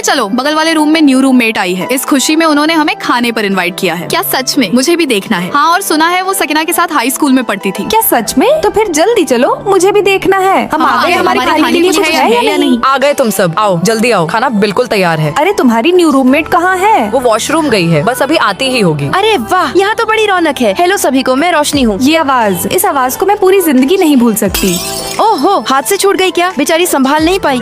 में चलो, बगल वाले रूम में न्यू रूममेट आई है। इस खुशी में उन्होंने हमें खाने पर इनवाइट किया है। क्या सच में? मुझे भी देखना है। हाँ, और सुना है वो सकीना के साथ हाई स्कूल में पढ़ती थी। क्या सच में? तो फिर जल्दी चलो, मुझे भी देखना है। हम आ गए, हमारे खाने के लिए कुछ है या नहीं? आ गए तुम सब, आओ जल्दी आओ, खाना बिल्कुल तैयार है। अरे तुम्हारी न्यू रूममेट कहाँ है? वो वॉशरूम गई है, बस अभी आती ही होगी। अरे वाह, यहाँ तो बड़ी रौनक है। हेलो सभी को, मैं रोशनी हूँ। ये आवाज, इस आवाज को मैं पूरी जिंदगी नहीं भूल सकती। ओहो, हाथ से छूट गई क्या? बेचारी संभाल नहीं पाई।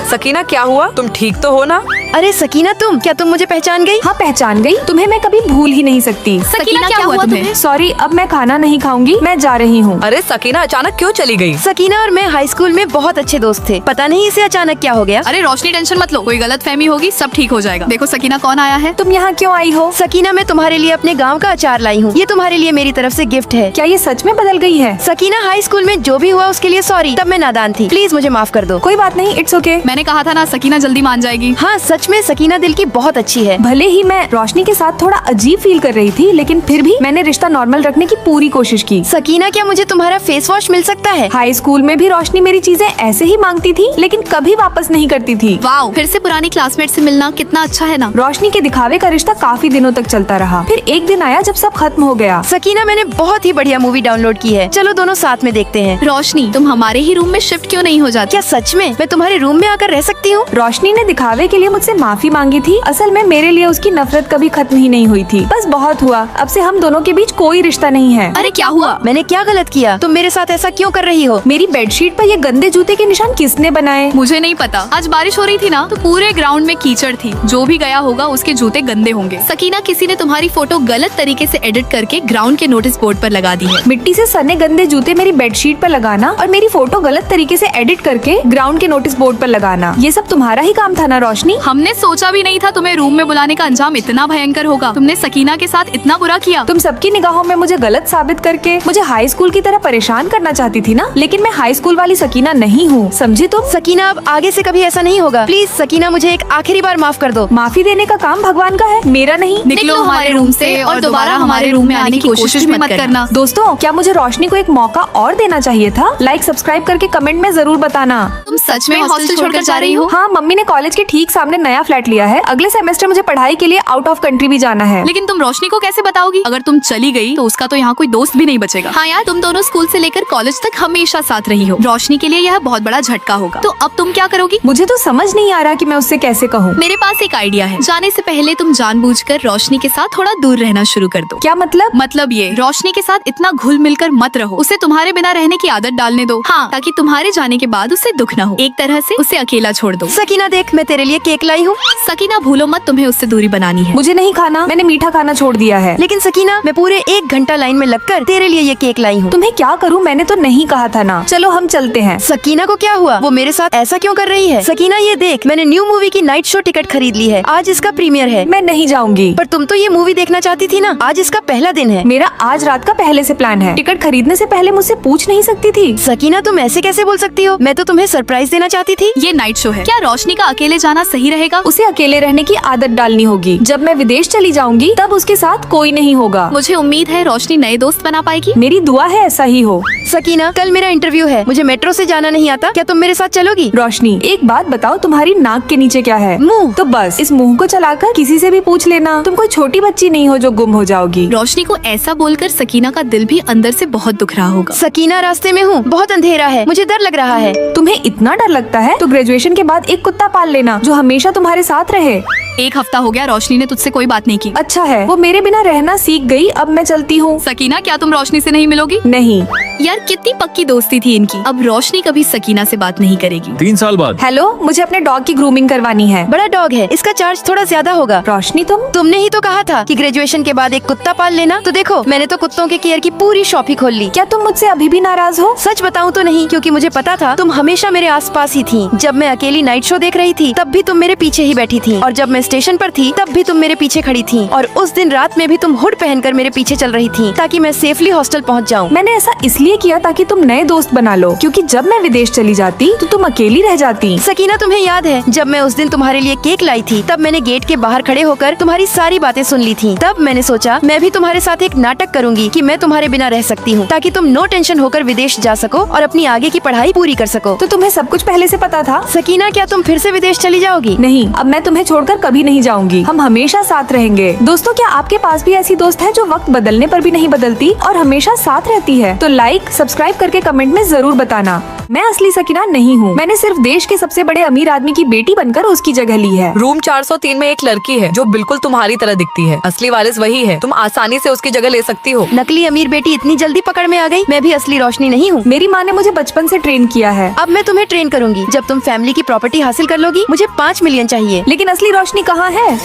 सकीना क्या हुआ, तुम ठीक तो हो ना? अरे सकीना, क्या तुम मुझे पहचान गई? हाँ पहचान गई, तुम्हें मैं कभी भूल ही नहीं सकती। सकीना क्या हुआ तुम्हें? सॉरी, अब मैं खाना नहीं खाऊंगी, मैं जा रही हूँ। अरे सकीना अचानक क्यों चली गई? सकीना और मैं हाई स्कूल में बहुत अच्छे दोस्त थे, पता नहीं इसे अचानक क्या हो गया। अरे रोशनी टेंशन मत लो, कोई गलत फहमी होगी, सब ठीक हो जाएगा। देखो सकीना कौन आया है। तुम यहाँ क्यों आई हो? सकीना, मैं तुम्हारे लिए अपने गाँव का अचार लाई हूँ। ये तुम्हारे लिए मेरी तरफ से गिफ्ट है। क्या ये सच में बदल गई है? सकीना, हाई स्कूल में जो भी हुआ उसके लिए सॉरी, तब मैं नादान थी, प्लीज मुझे माफ कर दो। कोई बात नहीं, इट्स ओके। मैंने कहा था ना, सकीना जल्दी मान जाएगी। हाँ सच में सकीना दिल की बहुत अच्छी है। भले ही मैं रोशनी के साथ थोड़ा अजीब फील कर रही थी, लेकिन फिर भी मैंने रिश्ता नॉर्मल रखने की पूरी कोशिश की। सकीना, क्या मुझे तुम्हारा फेस वॉश मिल सकता है? हाई स्कूल में भी रोशनी मेरी चीजें ऐसे ही मांगती थी, लेकिन कभी वापस नहीं करती थी। वाओ, फिर से पुरानी क्लासमेट से मिलना कितना अच्छा है ना। रोशनी के दिखावे का रिश्ता काफी दिनों तक चलता रहा, फिर एक दिन आया जब सब खत्म हो गया। सकीना, मैंने बहुत ही बढ़िया मूवी डाउनलोड की है, चलो दोनों साथ में देखते हैं। रोशनी, तुम हमारे ही रूम में शिफ्ट क्यों नहीं हो जाती? क्या सच में मैं तुम्हारे रूम में आकर रह सकती हूँ? रोशनी ने दिखावे के लिए मुझसे माफी मांगी थी, असल में मेरे लिए उसकी नफरत कभी खत्म ही नहीं हुई थी। बस बहुत हुआ, अब से हम दोनों के बीच कोई रिश्ता नहीं है। अरे क्या हुआ? मैंने क्या गलत किया? तुम मेरे साथ ऐसा क्यों कर रही हो? मेरी बेडशीट पर ये गंदे जूते के निशान किसने बनाए? मुझे नहीं पता। आज बारिश हो रही थी ना, तो पूरे ग्राउंड में कीचड़ थी। जो भी गया होगा उसके जूते गंदे होंगे। सकीना, किसी ने तुम्हारी फोटो गलत तरीके से एडिट करके ग्राउंड के नोटिस बोर्ड पर लगा दी है। मिट्टी से सने गंदे जूते मेरी बेडशीट पर लगाना और मेरी फोटो गलत तरीके से एडिट करके ग्राउंड के नोटिस बोर्ड पर लगाना, ये सब तुम्हारा ही काम था ना रोशनी? हमने सोचा भी नहीं था तुम्हें रूम में बुलाने का अंजाम इतना भयंकर होगा। तुमने सकीना के साथ इतना बुरा किया। तुम सबकी निगाहों में मुझे गलत साबित करके मुझे हाई स्कूल की तरह परेशान करना चाहती थी ना, लेकिन मैं हाई स्कूल वाली सकीना नहीं हूँ, समझी तुम? सकीना, अब आगे से कभी ऐसा नहीं होगा। प्लीज सकीना, मुझे एक आखिरी बार माफ कर दो। माफी देने का काम भगवान का है, मेरा नहीं। निकलो हमारे रूम से और दोबारा हमारे रूम में आने की कोशिश भी मत करना। दोस्तों, क्या मुझे रोशनी को एक मौका और देना चाहिए था? लाइक सब्सक्राइब करके कमेंट में जरूर बताना। तुम सच में हॉस्टल छोड़कर जा रही हो? हाँ, मम्मी ने कॉलेज के ठीक सामने नया फ्लैट लिया है। अगले सेमेस्टर मुझे पढ़ाई के लिए आउट ऑफ कंट्री भी जाना है। लेकिन तुम रोशनी को कैसे बताओगी? अगर तुम चली गई तो उसका तो यहाँ कोई दोस्त भी नहीं बचेगा। हाँ यार, तुम दोनों स्कूल से लेकर कॉलेज तक हमेशा साथ रही हो। रोशनी के लिए यह बहुत बड़ा झटका होगा। तो अब तुम क्या करोगी? मुझे तो समझ नहीं आ रहा कि मैं उससे कैसे कहूँ। मेरे पास एक आइडिया है। जाने से पहले तुम जानबूझकर रोशनी के साथ थोड़ा दूर रहना शुरू कर दो। क्या मतलब? मतलब ये, रोशनी के साथ इतना घुल मिलकर मत रहो। उसे तुम्हारे बिना रहने की आदत डालने दो। हाँ, ताकि तुम्हारे जाने के बाद उसे दुख न हो। एक तरह से उसे अकेला छोड़ दो। सकीना देख, मैं तेरे लिए केक लाई हूँ। सकीना, भूलो मत, तुम्हें उससे दूरी बनानी है। मुझे नहीं खाना, मैंने मीठा खाना छोड़ दिया है। लेकिन सकीना, मैं पूरे 1 घंटा लाइन में लगकर तेरे लिए ये केक लाई हूँ। तुम्हें क्या करूँ, मैंने तो नहीं कहा था ना। चलो हम चलते हैं। सकीना को क्या हुआ? वो मेरे साथ ऐसा क्यों कर रही है? सकीना, ये देख, मैंने न्यू मूवी की नाइट शो टिकट खरीद ली है। आज इसका प्रीमियर है। मैं नहीं जाऊंगी। पर तुम तो ये मूवी देखना चाहती थी ना, आज इसका पहला दिन है। मेरा आज रात का पहले से प्लान है। टिकट खरीदने से पहले मुझसे पूछ नहीं सकती थी? सकीना, तुम ऐसे कैसे बोल सकती हो? मैं तो तुम्हें सरप्राइज देना चाहती थी। ये नाइट शो है। क्या रोशनी का अकेले जाना सही रहेगा? उसे अकेले रहने की आदत डालनी होगी। जब मैं विदेश चली जाऊंगी तब उसके साथ कोई नहीं होगा। मुझे उम्मीद है रोशनी नए दोस्त बना पाएगी। मेरी दुआ है ऐसा ही हो। सकीना, कल मेरा इंटरव्यू है, मुझे मेट्रो से जाना नहीं आता, क्या तुम मेरे साथ चलोगी? रोशनी, एक बात बताओ, तुम्हारी नाक के नीचे क्या है? मुंह। तो बस इस मुंह को चलाकर किसी से भी पूछ लेना। तुम कोई छोटी बच्ची नहीं हो जो गुम हो जाओगी। रोशनी को ऐसा बोलकर सकीना का दिल भी अंदर से बहुत दुख रहा होगा। सकीना, रास्ते में हूँ, बहुत अंधेरा है, मुझे डर लग रहा है। तुम्हें इतना डर लगता है तो ग्रेजुएशन के बाद एक कुत्ता पाल लेना जो हमेशा तुम्हारे साथ रहे। 1 हफ्ता हो गया रोशनी ने तुझसे कोई बात नहीं की। अच्छा है, वो मेरे बिना रहना सीख गई, अब मैं चलती हूँ। सकीना, क्या तुम रोशनी से नहीं मिलोगी? नहीं। यार, कितनी पक्की दोस्ती थी इनकी। अब रोशनी कभी सकीना से बात नहीं करेगी। 3 साल बाद। हेलो, मुझे अपने डॉग की ग्रूमिंग करवानी है। बड़ा डॉग है, इसका चार्ज थोड़ा ज्यादा होगा। रोशनी, तुमने ही तो कहा था कि ग्रेजुएशन के बाद एक कुत्ता पाल लेना, तो देखो मैंने तो कुत्तों के केयर की पूरी शॉप ही खोल ली। क्या तुम मुझसे अभी भी नाराज हो? सच बताऊं तो नहीं, क्योंकि मुझे पता था तुम हमेशा मेरे आसपास ही थी। जब मैं अकेली नाइट शो देख रही थी तब भी तुम मेरे पीछे ही बैठी थी, और जब मैं मैं स्टेशन पर थी तब भी तुम मेरे पीछे खड़ी थी, और उस दिन रात में भी तुम हुड पहनकर मेरे पीछे चल रही थी ताकि मैं सेफली हॉस्टल पहुंच जाऊं। मैंने ऐसा इसलिए किया ताकि तुम नए दोस्त बना लो, क्योंकि जब मैं विदेश चली जाती तो तुम अकेली रह जाती। सकीना, तुम्हें याद है जब मैं उस दिन तुम्हारे लिए केक लाई थी, तब मैंने गेट के बाहर खड़े होकर तुम्हारी सारी बातें सुन ली थी। तब मैंने सोचा मैं भी तुम्हारे साथ एक नाटक करूंगी कि मैं तुम्हारे बिना रह सकती हूँ, ताकि तुम नो टेंशन होकर विदेश जा सको और अपनी आगे की पढ़ाई पूरी कर सको। तो तुम्हें सब कुछ पहले से पता था? सकीना, क्या तुम फिर से विदेश चली जाओगी? नहीं, अब मैं तुम्हें छोड़कर कभी नहीं जाऊंगी। हम हमेशा साथ रहेंगे। दोस्तों, क्या आपके पास भी ऐसी दोस्त है जो वक्त बदलने पर भी नहीं बदलती और हमेशा साथ रहती है? तो लाइक सब्सक्राइब करके कमेंट में जरूर बताना। मैं असली सकीना नहीं हूँ। मैंने सिर्फ देश के सबसे बड़े अमीर आदमी की बेटी बनकर उसकी जगह ली है। रूम 403 में एक लड़की है जो बिल्कुल तुम्हारी तरह दिखती है। असली वारिस वही है, तुम आसानी से उसकी जगह ले सकती हो। नकली अमीर बेटी इतनी जल्दी पकड़ में आ गई? मैं भी असली रोशनी नहीं हूँ। मेरी माँ ने मुझे बचपन से ट्रेन किया है। अब मैं तुम्हें ट्रेन करूंगी। जब तुम फैमिली की प्रॉपर्टी हासिल कर लोगी, मुझे 5 मिलियन चाहिए। लेकिन असली रोशनी कहाँ है?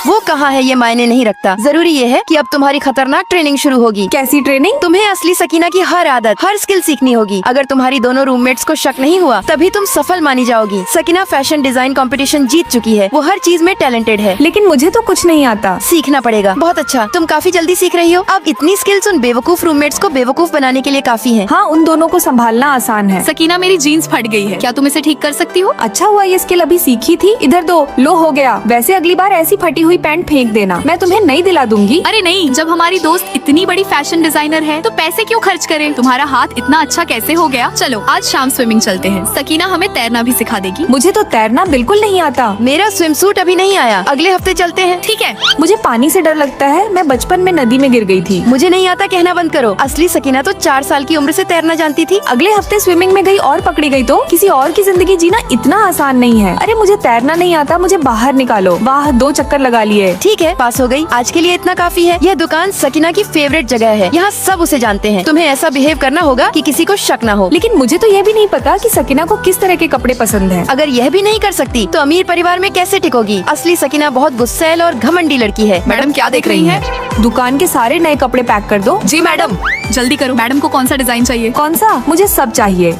वो कहाँ है ये मायने नहीं रखता। जरूरी ये है कि अब तुम्हारी खतरनाक ट्रेनिंग शुरू होगी। कैसी ट्रेनिंग? तुम्हें असली सकीना की हर आदत, हर स्किल सीखनी होगी। अगर तुम्हारी दोनों रूममेट्स को शक नहीं हुआ, तभी तुम सफल मानी जाओगी। सकीना फैशन डिजाइन कंपटीशन जीत चुकी है। वो हर चीज में टैलेंटेड है। लेकिन मुझे तो कुछ नहीं आता। सीखना पड़ेगा। बहुत अच्छा, तुम काफी जल्दी सीख रही हो। अब इतनी स्किल्स उन बेवकूफ रूममेट्स को बेवकूफ बनाने के लिए काफी है। हाँ, उन दोनों को संभालना आसान है। सकीना, मेरी जीन्स फट गई है, क्या तुम इसे ठीक कर सकती हो? अच्छा हुआ ये स्किल अभी सीखी थी। इधर दो, लो हो गया। वैसे अगली बार ऐसी फटी हुई पैंट फेंक देना, मैं तुम्हें नई दिला दूंगी। अरे नहीं, जब हमारी दोस्त इतनी बड़ी फैशन डिजाइनर है तो पैसे क्यों खर्च करें? तुम्हारा हाथ इतना अच्छा कैसे हो गया? चलो आज शाम स्विमिंग चलते हैं। सकीना हमें तैरना भी सिखा देगी। मुझे तो तैरना बिल्कुल नहीं आता। मेरा स्विम सूट अभी नहीं आया, अगले हफ्ते चलते हैं। ठीक है। मुझे पानी से डर लगता है। मैं बचपन में नदी में गिर गई थी। मुझे नहीं आता कहना बंद करो। असली सकीना तो 4 साल की उम्र से तैरना जानती थी। अगले हफ्ते स्विमिंग में गई और पकड़ी गई तो? किसी और की जिंदगी जीना इतना आसान नहीं है। अरे मुझे तैरना नहीं आता, मुझे बाहर निकालो। वाह, 2 चक्कर लगा लिए। ठीक है, पास हो गई। आज के लिए इतना काफी है। यह दुकान सकीना की फेवरेट जगह है। यहाँ सब उसे जानते हैं। तुम्हें ऐसा बिहेव करना होगा कि किसी को शक न हो। लेकिन मुझे तो यह भी नहीं पता कि सकीना को किस तरह के कपड़े पसंद हैं। अगर यह भी नहीं कर सकती तो अमीर परिवार में कैसे टिकोगी? असली सकीना बहुत गुस्सैल और घमंडी लड़की है। मैडम क्या देख रही है? दुकान के सारे नए कपड़े पैक कर दो। जी मैडम। जल्दी करो। मैडम को कौन सा डिजाइन चाहिए? कौन सा? मुझे सब चाहिए।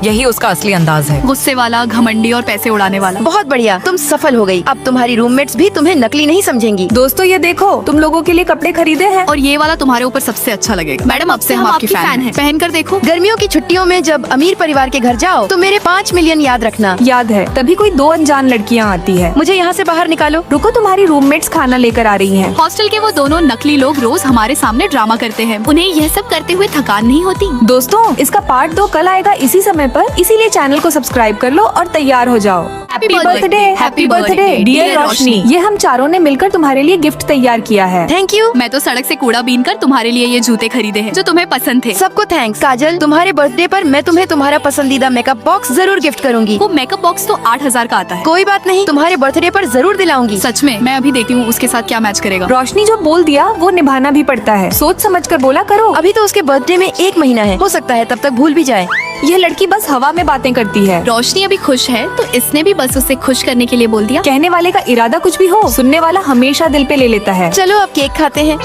यही उसका असली अंदाज है। गुस्से वाला, घमंडी और पैसे उड़ाने वाला। बहुत बढ़िया, तुम सफल हो गई। अब तुम्हारी रूममेट्स भी तुम्हें नकली नहीं समझेंगी। दोस्तों, ये देखो, तुम लोगों के लिए कपड़े खरीदे हैं। और ये वाला तुम्हारे ऊपर सबसे अच्छा लगेगा। मैडम अब से हम आपकी फैन हैं। पहन कर देखो। गर्मियों की छुट्टियों में जब अमीर परिवार के घर जाओ तो मेरे 5 मिलियन याद रखना। याद है, तभी कोई 2 अनजान लड़कियाँ आती है। मुझे यहाँ से बाहर निकालो। रुको, तुम्हारी रूममेट्स खाना लेकर आ रही हैं। हॉस्टल के वो दोनों नकली लोग रोज हमारे सामने ड्रामा करते हैं। उन्हें यह सब करते हुए थकान नहीं होती? दोस्तों, इसका पार्ट 2 कल आएगा इसी समय पर, इसीलिए चैनल को सब्सक्राइब कर लो और तैयार हो जाओ। Happy birthday, happy birthday dear Roshni. ये हम चारों ने मिलकर तुम्हारे लिए गिफ्ट तैयार किया है। Thank you. मैं तो सड़क से कूड़ा बीन कर तुम्हारे लिए ये जूते खरीदे हैं जो तुम्हें पसंद थे। सबको थैंक्स। काजल, तुम्हारे बर्थडे पर मैं तुम्हें तुम्हारा पसंदीदा मेकअप बॉक्स जरूर गिफ्ट करूंगी। वो मेकअप बॉक्स तो 8,000 का आता है। कोई बात नहीं, तुम्हारे बर्थडे पर जरूर दिलाऊंगी। सच में? मैं अभी देखती हूँ उसके साथ क्या मैच करेगा। रोशनी जो बोल दिया वो निभाना भी पड़ता है। सोच समझ कर बोला करो। अभी तो उसके बर्थडे में 1 महीना है, हो सकता है तब तक भूल भी जाए। यह लड़की बस हवा में बातें करती है। रोशनी अभी खुश है तो इसने भी बस उसे खुश करने के लिए बोल दिया। कहने वाले का इरादा कुछ भी हो, सुनने वाला हमेशा दिल पे ले लेता है। चलो अब केक खाते हैं।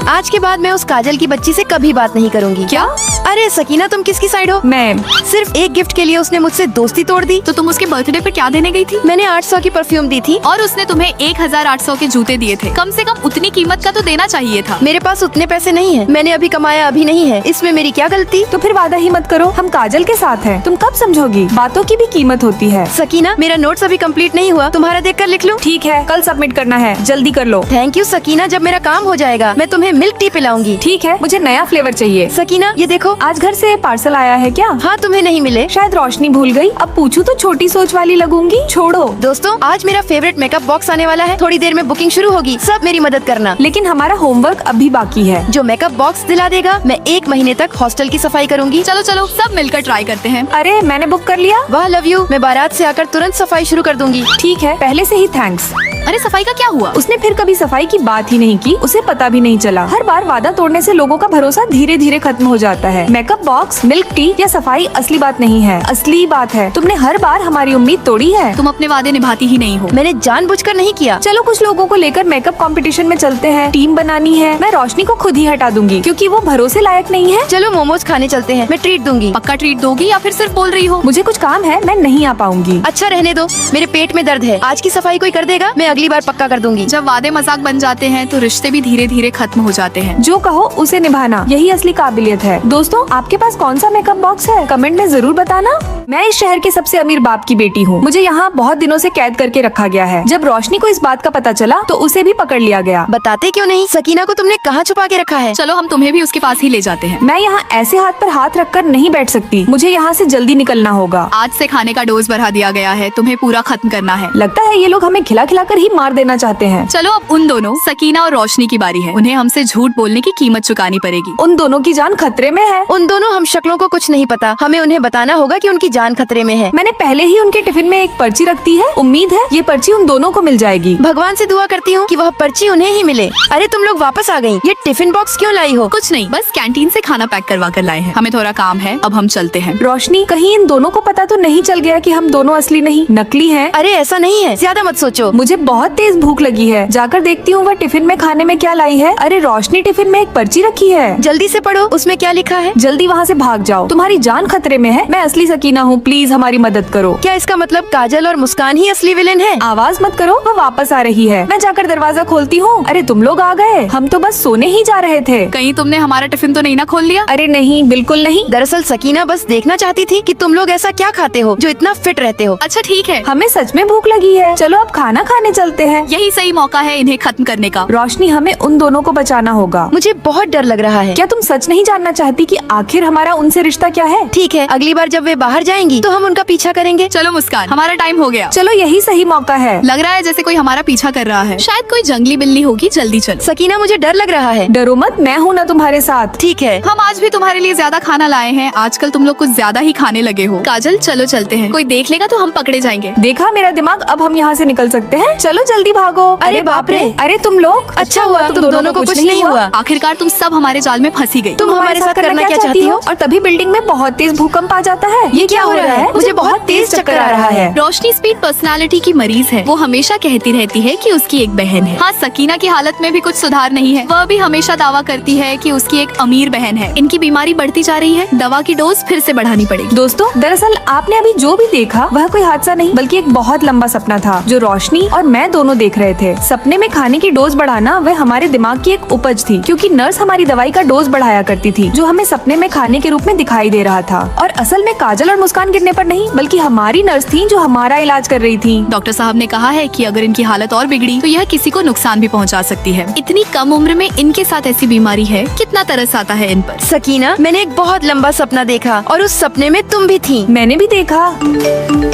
आज के बाद मैं उस काजल की बच्ची से कभी बात नहीं करूंगी। क्या? अरे सकीना, तुम किसकी साइड हो? मैं। सिर्फ एक गिफ्ट के लिए उसने मुझसे दोस्ती तोड़ दी। तो तुम उसके बर्थडे पर क्या देने गई थी? मैंने 800 की परफ्यूम दी थी और उसने तुम्हें 1,800 के जूते दिए थे। कम से कम उतनी कीमत का तो देना चाहिए था। मेरे पास उतने पैसे नहीं है। मैंने अभी कमाया अभी नहीं है, इसमें मेरी क्या गलती? तो फिर वादा ही मत करो। हम काजल के साथ हैं। तुम कब समझोगी? बातों की भी कीमत होती है। सकीना, मेरा नोट्स अभी कंप्लीट नहीं हुआ, तुम्हारा देखकर लिख लूं? ठीक है, कल सबमिट करना है, जल्दी कर लो। थैंक यू सकीना, जब मेरा काम हो जाएगा मैं तुम्हें मिल्क टी पिलाऊंगी। ठीक है, मुझे नया फ्लेवर चाहिए। सकीना, ये देखो। आज घर से पार्सल आया है क्या? हाँ, तुम्हें नहीं मिले। शायद रोशनी भूल गई। अब पूछूं तो छोटी सोच वाली लगूंगी। छोड़ो। दोस्तों, आज मेरा फेवरेट मेकअप बॉक्स आने वाला है। थोड़ी देर में बुकिंग शुरू होगी, सब मेरी मदद करना। लेकिन हमारा होमवर्क अभी बाकी है। जो मेकअप बॉक्स दिला देगा, मैं 1 महीने तक हॉस्टल की सफाई करूंगी। चलो चलो सब मिलकर ट्राई करते हैं। अरे मैंने बुक कर लिया। वाह लव यू, मैं बारात से आकर तुरंत सफाई शुरू कर दूंगी। ठीक है, पहले से ही थैंक्स। अरे सफाई का क्या हुआ? उसने फिर कभी सफाई की बात ही नहीं की, उसे पता भी नहीं चला। हर बार वादा तोड़ने से लोगों का भरोसा धीरे धीरे खत्म हो जाता है। मेकअप बॉक्स, मिल्क टी या सफाई असली बात नहीं है, असली बात है तुमने हर बार हमारी उम्मीद तोड़ी है। तुम अपने वादे निभाती ही नहीं हो। मैंने जानबूझकर नहीं किया। चलो कुछ लोगों को लेकर मेकअप कंपटीशन में चलते हैं, टीम बनानी है। मैं रोशनी को खुद ही हटा दूंगी क्योंकि वो भरोसे लायक नहीं है। चलो मोमोज खाने चलते हैं, मैं ट्रीट दूंगी। पक्का ट्रीट दोगी या फिर सिर्फ बोल रही हो? मुझे कुछ काम है, मैं नहीं आ पाऊंगी। अच्छा रहने दो, मेरे पेट में दर्द है। आज की सफाई कोई कर देगा, मैं अगली बार पक्का कर दूंगी। जब वादे मजाक बन जाते हैं तो रिश्ते भी धीरे धीरे खत्म हो जाते हैं। जो कहो उसे निभाना, यही असली काबिलियत है। दोस्तों, आपके पास कौन सा मेकअप बॉक्स है? कमेंट में जरूर बताना। मैं इस शहर के सबसे अमीर बाप की बेटी हूँ। मुझे यहाँ बहुत दिनों से कैद करके रखा गया है। जब रोशनी को इस बात का पता चला तो उसे भी पकड़ लिया गया। बताते क्यों नहीं? सकीना को तुमने कहाँ छुपा के रखा है? चलो हम तुम्हें भी उसके पास ही ले जाते हैं। मैं यहाँ ऐसे हाथ पर हाथ रखकर नहीं बैठ सकती, मुझे यहाँ से जल्दी निकलना होगा। आज से खाने का डोज बढ़ा दिया गया है, तुम्हें पूरा खत्म करना है। लगता है ये लोग हमें खिला खिला कर ही मार देना चाहते हैं। चलो अब उन दोनों सकीना और रोशनी की बारी है। उन्हें हमसे झूठ बोलने की कीमत चुकानी पड़ेगी। उन दोनों की जान खतरे में है। उन दोनों हम शक्लों को कुछ नहीं पता, हमें उन्हें बताना होगा कि उनकी जान खतरे में है। मैंने पहले ही उनके टिफिन में एक पर्ची रख दी है, उम्मीद है ये पर्ची उन दोनों को मिल जाएगी। भगवान से दुआ करती हूँ कि वह पर्ची उन्हें ही मिले। अरे तुम लोग वापस आ गयी, ये टिफिन बॉक्स क्यों लाई हो? कुछ नहीं, बस कैंटीन से खाना पैक करवा कर लाए हैं। हमें थोड़ा काम है, अब हम चलते हैं। रोशनी, कहीं इन दोनों को पता तो नहीं चल गया कि हम दोनों असली नहीं नकली हैं? अरे ऐसा नहीं है, ज्यादा मत सोचो। मुझे बहुत तेज भूख लगी है, जाकर देखती हूँ वह टिफिन में खाने में क्या लाई है। अरे रोशनी, टिफिन में एक पर्ची रखी है, जल्दी से पढ़ो, उसमें क्या लिखा है? जल्दी वहाँ से भाग जाओ, तुम्हारी जान खतरे में है। मैं असली सकीना हूँ, प्लीज हमारी मदद करो। क्या इसका मतलब काजल और मुस्कान ही असली विलेन है? आवाज मत करो, वह वापस आ रही है। मैं जाकर दरवाजा खोलती हूँ। अरे तुम लोग आ गए, हम तो बस सोने ही जा रहे थे। कहीं तुमने हमारा टिफिन तो नहीं ना खोल लिया? अरे नहीं, बिल्कुल नहीं। दरअसल सकीना बस देखना चाहती थी कि तुम लोग ऐसा क्या खाते हो जो इतना फिट रहते हो। अच्छा ठीक है, हमें सच में भूख लगी है, चलो अब खाना खाने चलते हैं। यही सही मौका है इन्हें खत्म करने का। रोशनी, हमें उन दोनों को बचाना होगा। मुझे बहुत डर लग रहा है। क्या तुम सच नहीं जानना चाहती कि आखिर हमारा उनसे रिश्ता क्या है? ठीक है, अगली बार जब वे बाहर जाएंगी तो हम उनका पीछा करेंगे। चलो मुस्कान, हमारा टाइम हो गया। चलो यही सही मौका है। लग रहा है जैसे कोई हमारा पीछा कर रहा है, शायद कोई जंगली बिल्ली होगी। जल्दी चलो। सकीना, मुझे डर लग रहा है। डरो मत, मैं हूँ ना तुम्हारे साथ। ठीक है। हम आज भी तुम्हारे लिए ज्यादा खाना लाए हैं। आजकल तुम लोग कुछ ज्यादा ही खाने लगे हो। काजल चलो चलते हैं, कोई देख लेगा तो हम पकड़े जाएंगे। देखा मेरा दिमाग, अब हम यहाँ से निकल सकते हैं। चलो जल्दी भागो। अरे बाप रे। अरे तुम लोग, अच्छा हुआ तुम दोनों को कुछ नहीं हुआ। आखिरकार तुम सब हमारे जाल में फंसी गई। तुम हमारे साथ करना क्या चाहती हो? और तभी बिल्डिंग में बहुत तेज भूकंप आ जाता है। ये क्या हो रहा है? मुझे बहुत तेज चक्कर आ रहा है। रोशनी स्पीड पर्सनालिटी की मरीज है। वो हमेशा कहती रहती है कि उसकी एक बहन है। हाँ, सकीना की हालत में भी कुछ सुधार नहीं है। वह भी हमेशा दावा करती है कि उसकी एक अमीर बहन है। इनकी बीमारी बढ़ती जा रही है, दवा की डोज फिर से बढ़ानी पड़ेगी। दोस्तों, दरअसल आपने अभी जो भी देखा वह कोई हादसा नहीं बल्कि एक बहुत लंबा सपना था जो रोशनी और मैं दोनों देख रहे थे। सपने में खाने की डोज बढ़ाना वह हमारे दिमाग की एक उपज थी, क्योंकि नर्स हमारी दवाई का डोज बढ़ाया करती थी जो हमें सपने में खाने के रूप में दिखाई दे रहा था। और असल में काजल और मुस्कान गिरने पर नहीं बल्कि हमारी नर्स थी जो हमारा इलाज कर रही थी। डॉक्टर साहब ने कहा है कि अगर इनकी हालत और बिगड़ी तो यह किसी को नुकसान भी पहुंचा सकती है। इतनी कम उम्र में इनके साथ ऐसी बीमारी है, कितना तरस आता है इन पर। सकीना, मैंने एक बहुत लंबा सपना देखा और उस सपने में तुम भी थी। मैंने भी देखा।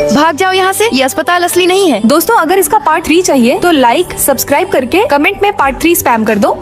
भाग जाओ यहाँ से, ये अस्पताल असली नहीं है। दोस्तों, अगर इसका पार्ट 3 चाहिए तो लाइक सब्सक्राइब करके कमेंट में पार्ट 3 स्पैम कर दो।